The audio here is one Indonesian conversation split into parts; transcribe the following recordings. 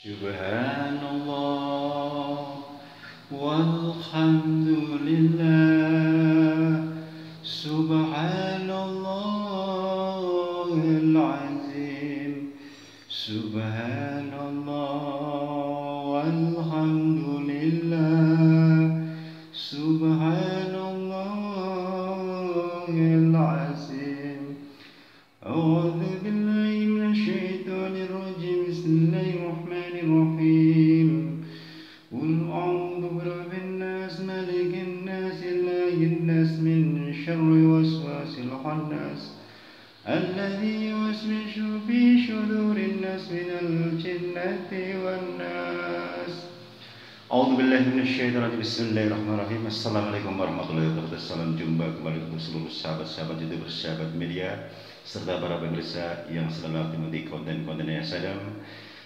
Subhanallah walhamdulillah Subhanallahil azim Subhanallah walhamdulillah Subhanallahil azim A'udzu billahi minasyaitonir rajim Bismillahirrahmanirrahim Qul a'udzu birabbin nas malikin nas ilahin nas min syarri waswasil khannas alladzi yuwaswisu fi syudurin nas minal jinnati wan nas A'udzu billahi minasyaitonir rajim Bismillahirrahmanirrahim Assalamualaikum warahmatullahi wabarakatuh Salam jumpa kembali untuk seluruh sahabat-sahabat YouTuber, sahabat media serta para pemirsa yang selalu aktif di konten-konten yang sadam,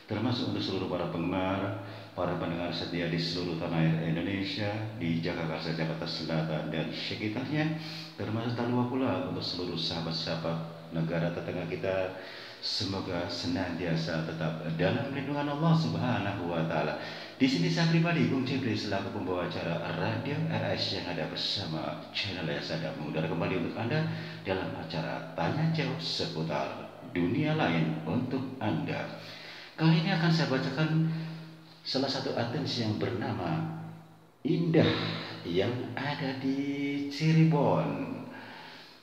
termasuk untuk seluruh para penggemar, para pendengar setia di seluruh tanah air Indonesia, di Jakarta, Jakarta Selatan dan sekitarnya, termasuk tak lupa pula untuk seluruh sahabat-sahabat negara tetangga kita. Semoga senantiasa tetap dalam lindungan Allah Subhanahu wa Ta'ala. Di sini saya pribadi, Bung Jebri, selaku pembawa acara Radio RS yang ada bersama channel yang sadar mengudara kembali untuk Anda dalam acara Tanya Jawab seputar dunia lain untuk Anda. Kali ini akan saya bacakan salah satu atensi yang bernama Indah yang ada di Cirebon.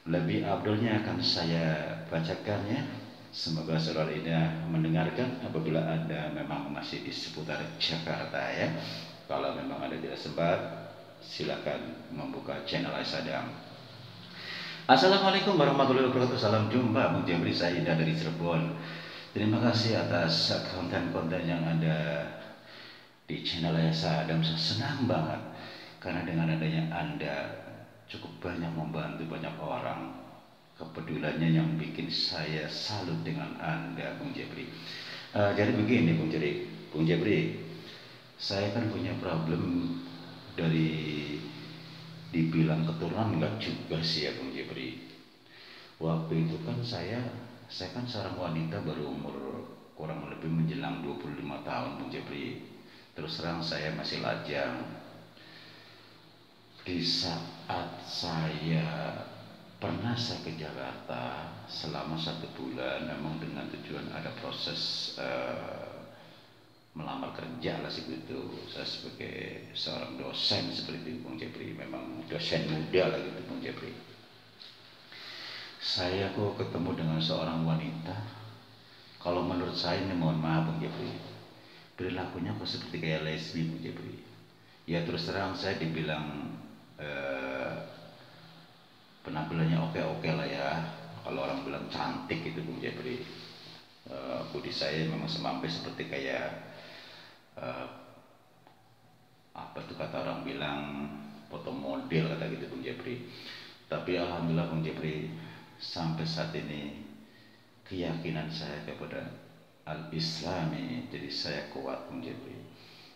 Lebih abdulnya akan saya bacakannya. Semoga saudara ini mendengarkan apabila Anda memang masih di seputar Jakarta ya. Kalau memang Anda tidak sempat, silakan membuka channel Sadam. Assalamualaikum warahmatullahi wabarakatuh. Salam jumpa, Bung Jebri, saya Indah dari Cirebon. Terima kasih atas konten-konten yang ada di channel Sadam. Saya senang banget karena dengan adanya Anda cukup banyak membantu banyak orang. Kepeduliannya yang bikin saya salut dengan Anda, Bung Jebri. Jadi begini, Bung Jebri, saya kan punya problem dari dibilang keturunan enggak juga sih ya, Bung Jebri. Waktu itu kan saya kan seorang wanita baru umur kurang lebih menjelang 25 tahun, Bung Jebri. Terus terang saya masih lajang. Di saat saya pernah saya ke Jakarta selama 1 bulan, memang dengan tujuan ada proses melamar kerja lah segitu. Saya sebagai seorang dosen seperti itu, Bung Jebri, memang dosen muda lah gitu, Bung Jebri. Saya kok ketemu dengan seorang wanita, kalau menurut saya ini, mohon maaf Bung Jebri, perilakunya kok seperti kayak lesbi, Bung Jebri. Ya terus terang saya dibilang penampilannya oke-oke lah ya, kalau orang bilang cantik itu, Bung Jebri. Budi saya memang semampai seperti kayak apa tuh kata orang bilang, foto model kata gitu, Bung Jebri. Tapi alhamdulillah, Bung Jebri, sampai saat ini keyakinan saya kepada al-Islami jadi saya kuat, Bung Jebri.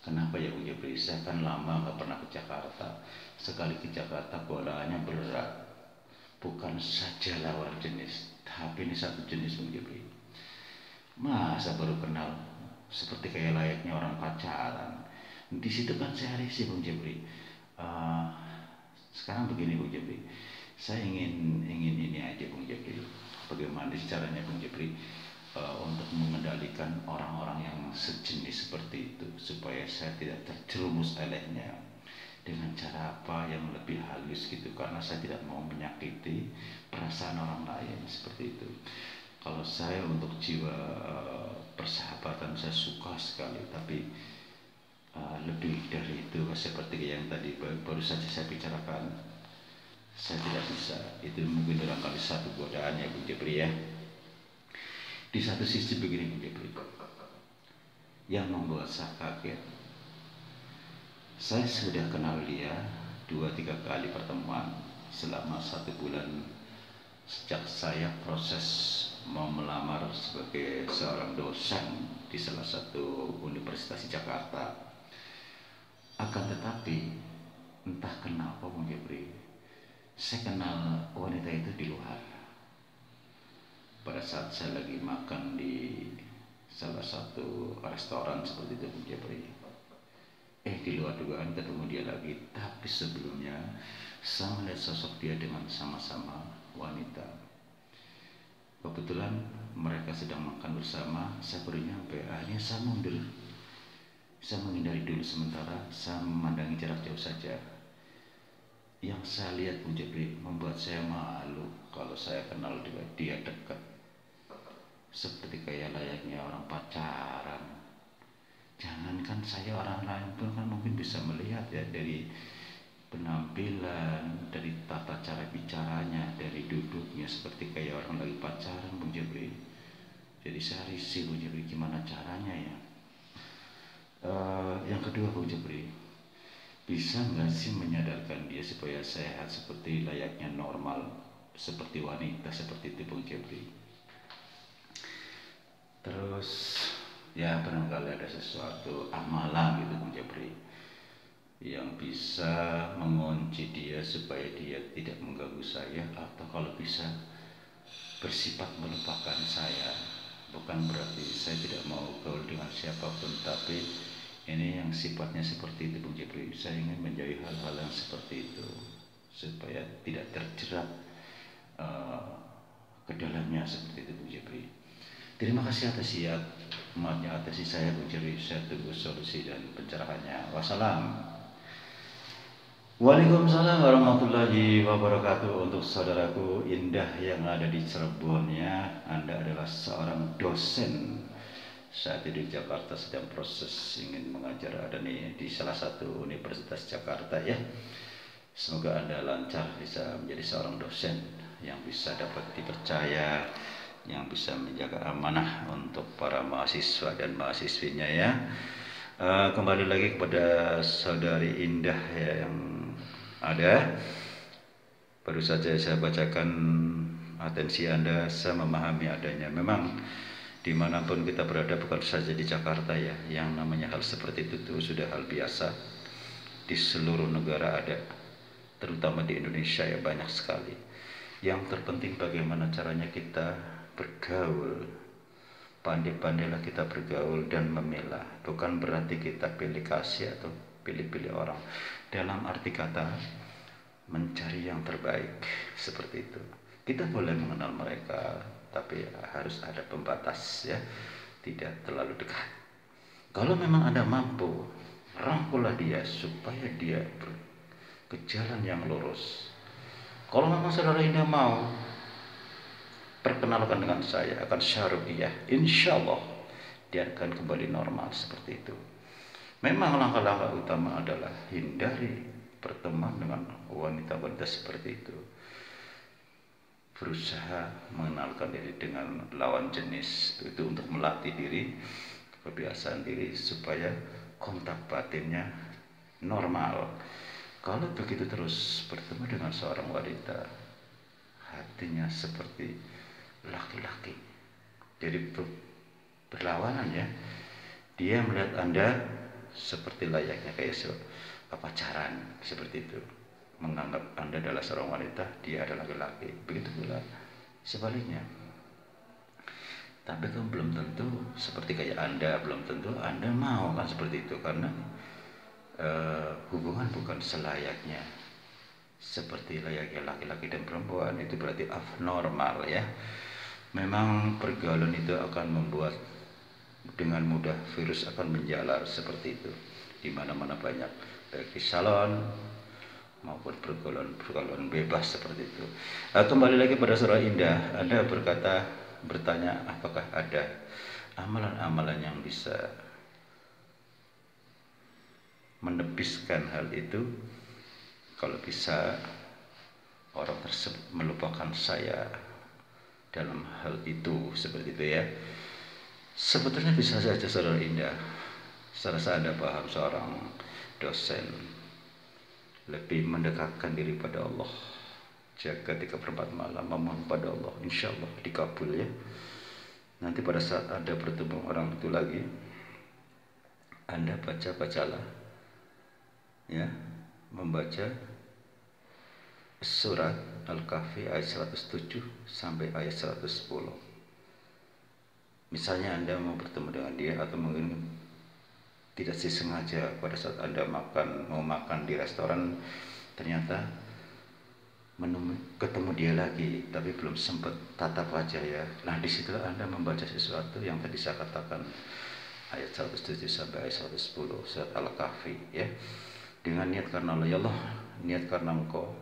Kenapa ya, Bung Jebri? Saya kan lama gak pernah ke Jakarta. Sekali ke Jakarta godaannya berat. Bukan saja lawan jenis, tapi ini satu jenis, Bung Jebri. Masa baru kenal seperti kayak layaknya orang pacaran. Di situ kan saya risih, Bung Jebri. Sekarang begini, Bung Jebri, saya ingin ini aja, Bung Jebri. Bagaimana caranya, Bung Jebri, untuk mengendalikan orang-orang yang sejenis seperti itu supaya saya tidak terjerumus olehnya. Dengan cara apa yang lebih halus gitu, karena saya tidak mau menyakiti perasaan orang lain seperti itu. Kalau saya untuk jiwa persahabatan saya suka sekali, tapi lebih dari itu seperti yang tadi baru saja saya bicarakan, saya tidak bisa. Itu mungkin barangkali satu godaannya, Bung Jebri ya. Di satu sisi begini, Bung Jebri, yang membuat saya kaget, saya sudah kenal dia 2-3 kali pertemuan selama 1 bulan sejak saya proses mau melamar sebagai seorang dosen di salah satu universitas di Jakarta. Akan tetapi entah kenapa, Bung Jebri, saya kenal wanita itu di luar. Pada saat saya lagi makan di salah satu restoran seperti itu Bung Jepri. Di luar dugaan ketemu dia lagi, tapi sebelumnya saya melihat sosok dia dengan sama-sama wanita. Kebetulan mereka sedang makan bersama, saya baru nyampe, akhirnya saya mundur. Saya menghindari dulu sementara, saya memandangi jarak jauh saja. Yang saya lihat Bung Jepri membuat saya malu kalau saya kenal dengan dia dekat. Seperti kayak layaknya orang pacaran. Jangankan saya, orang lain pun kan mungkin bisa melihat ya, dari penampilan, dari tata cara bicaranya, dari duduknya seperti kayak orang lagi pacaran Bung Jepri. Jadi saya risih Bung Jepri, gimana caranya ya. Yang kedua Bung Jepri, bisa nggak sih menyadarkan dia supaya sehat seperti layaknya normal, seperti wanita seperti itu Bung Jepri. Terus ya barangkali ada sesuatu amalan gitu Bung Jepri yang bisa mengunci dia supaya dia tidak mengganggu saya, atau kalau bisa bersifat melupakan saya. Bukan berarti saya tidak mau gaul dengan siapapun, tapi ini yang sifatnya seperti itu Bung Jepri. Saya ingin menjauhi hal-hal yang seperti itu supaya tidak terjerat ke dalamnya seperti itu Bung Jepri. Terima kasih atas maafnya atas saya Bung Jepri. Saya tunggu solusi dan pencerahannya. Wassalam. Waalaikumsalam warahmatullahi wabarakatuh. Untuk saudaraku Indah yang ada di Cirebon ya, Anda adalah seorang dosen saat ini di Jakarta, sedang proses ingin mengajar ada nih di salah satu universitas Jakarta ya. Semoga Anda lancar bisa menjadi seorang dosen yang bisa dapat dipercaya, yang bisa menjaga amanah untuk para mahasiswa dan mahasiswinya ya. Kembali lagi kepada saudari Indah ya, yang ada. Baru saja saya bacakan atensi Anda, saya memahami adanya. Memang dimanapun kita berada, bukan saja di Jakarta ya, yang namanya hal seperti itu tuh sudah hal biasa. Di seluruh negara ada, terutama di Indonesia ya banyak sekali. Yang terpenting bagaimana caranya kita bergaul. Pandai-pandailah kita bergaul dan memilah. Bukan berarti kita pilih kasih atau pilih-pilih orang. Dalam arti kata mencari yang terbaik seperti itu. Kita boleh mengenal mereka, tapi harus ada pembatas ya, tidak terlalu dekat. Kalau memang Anda mampu, rangkullah dia supaya dia ke jalan yang lurus. Kalau memang saudara Indah mau, perkenalkan dengan saya, akan syarubiyah, insya Allah dia akan kembali normal seperti itu. Memang langkah-langkah utama adalah hindari berteman dengan wanita-wanita seperti itu. Berusaha mengenalkan diri dengan lawan jenis itu untuk melatih diri, kebiasaan diri supaya kontak batinnya normal. Kalau begitu terus bertemu dengan seorang wanita, hatinya seperti laki-laki, jadi berlawanan ya. Dia melihat Anda seperti layaknya kayak pacaran seperti itu, menganggap Anda adalah seorang wanita, dia adalah laki-laki. Begitu pula sebaliknya. Tapi kan belum tentu seperti kayak Anda, belum tentu Anda mau kan seperti itu, karena hubungan bukan selayaknya seperti layaknya laki-laki dan perempuan. Itu berarti abnormal ya. Memang pergaulan itu akan membuat dengan mudah virus akan menjalar seperti itu. Di mana-mana banyak, baik di salon maupun pergaulan bebas seperti itu. Kembali lagi pada saudara Indah, Anda bertanya apakah ada amalan-amalan yang bisa menepiskan hal itu. Kalau bisa orang tersebut melupakan saya dalam hal itu seperti itu ya. Sebetulnya bisa saja saudara Indah. Saya rasa Anda paham, seorang dosen lebih mendekatkan diri pada Allah, jaga 3/4 malam, memohon pada Allah, insya Allah dikabul ya. Nanti pada saat Anda bertemu orang itu lagi, Anda bacalah ya, membaca surat Al-Kahfi ayat 107 sampai ayat 110. Misalnya Anda mau bertemu dengan dia, atau mungkin tidak disengaja pada saat Anda mau makan di restoran, ternyata ketemu dia lagi, tapi belum sempat tatap wajah ya. Nah, disitulah Anda membaca sesuatu yang tadi saya katakan, ayat 107 sampai ayat 110 surat Al-Kahfi ya. Dengan niat karena Allah, ya Allah, niat karena Engkau,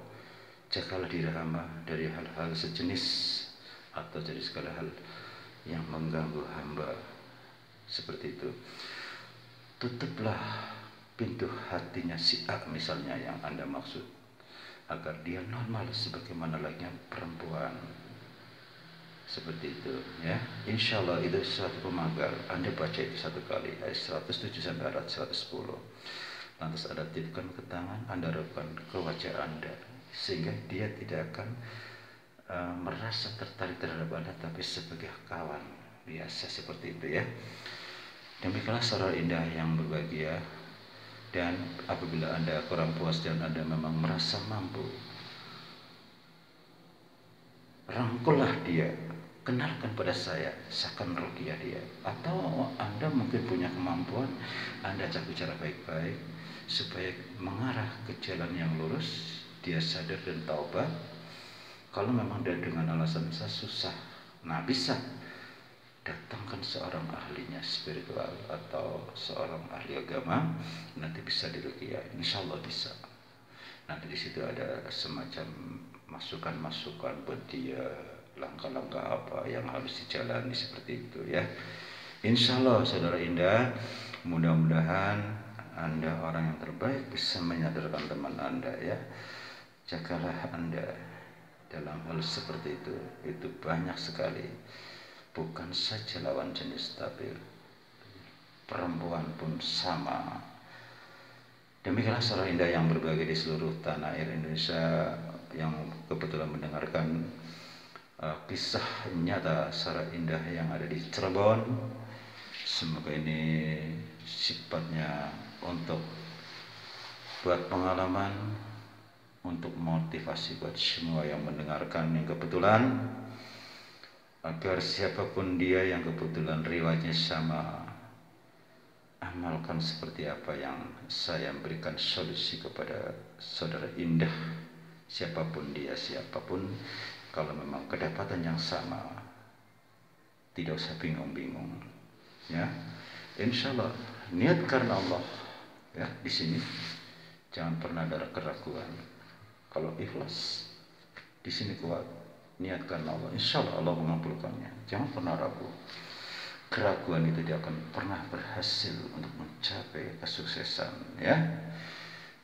jagalah diri hamba dari hal-hal sejenis atau dari segala hal yang mengganggu hamba, seperti itu. Tutuplah pintu hatinya si A misalnya yang Anda maksud, agar dia normal sebagaimana layaknya perempuan, seperti itu ya. Insya Allah itu suatu pemagar. Anda baca itu satu kali, ayat 107 sampai ayat 110. Lantas Anda tiupkan ke tangan, Anda repkan ke wajah Anda, sehingga dia tidak akan merasa tertarik terhadap Anda, tapi sebagai kawan biasa, seperti itu ya. Demikianlah saudara indah yang berbahagia. Dan apabila Anda kurang puas dan Anda memang merasa mampu, rangkullah dia, kenalkan pada saya akan ruqyah dia. Atau Anda mungkin punya kemampuan, Anda ajak bicara baik-baik supaya mengarah ke jalan yang lurus, dia sadar dan taubat. Kalau memang dia dengan alasan saya susah, nah bisa datangkan seorang ahlinya spiritual atau seorang ahli agama, nanti bisa diruqyah, insya Allah bisa. Nanti di situ ada semacam masukan-masukan buat dia, langkah-langkah apa yang harus dijalani, seperti itu ya. Insya Allah saudara indah, mudah-mudahan Anda orang yang terbaik bisa menyadarkan teman Anda ya. Jagalah Anda dalam hal seperti itu banyak sekali. Bukan saja lawan jenis, tapi perempuan pun sama. Demikianlah saudara indah yang berbahagia di seluruh tanah air Indonesia yang kebetulan mendengarkan kisah nyata Sarah Indah yang ada di Cirebon. Semoga ini sifatnya untuk buat pengalaman, untuk motivasi buat semua yang mendengarkan yang kebetulan, agar siapapun dia yang kebetulan riwayatnya sama, amalkan seperti apa yang saya berikan solusi kepada saudara indah, siapapun dia, siapapun. Kalau memang kedapatan yang sama, tidak usah bingung-bingung ya. Insya Allah niat karena Allah ya. Di sini jangan pernah ada keraguan. Kalau ikhlas di sini kuat, niat karena Allah, insya Allah Allah mengabulkannya. Jangan pernah ragu. Keraguan itu tidak akan pernah berhasil untuk mencapai kesuksesan ya.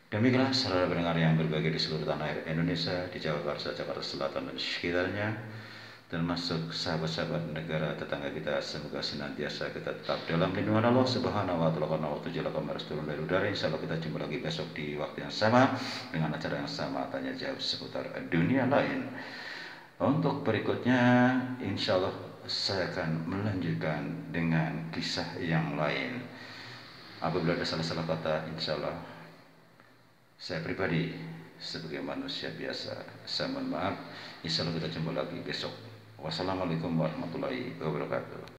Demikianlah saudara pendengar yang berbahagia di seluruh tanah air Indonesia, di Jakarta, Jakarta Selatan dan sekitarnya, termasuk sahabat-sahabat negara tetangga kita. Semoga senantiasa kita tetap dalam lindungan Allah Subhanahu wa taala. Karena waktu jala kemarin turun dari udara, insyaallah kita jumpa lagi besok di waktu yang sama dengan acara yang sama, tanya jawab seputar dunia lain. Untuk berikutnya insya Allah saya akan melanjutkan dengan kisah yang lain. Apabila ada salah-salah kata, insya Allah saya pribadi sebagai manusia biasa saya mohon maaf. Insya Allah kita jumpa lagi besok. Wassalamualaikum warahmatullahi wabarakatuh.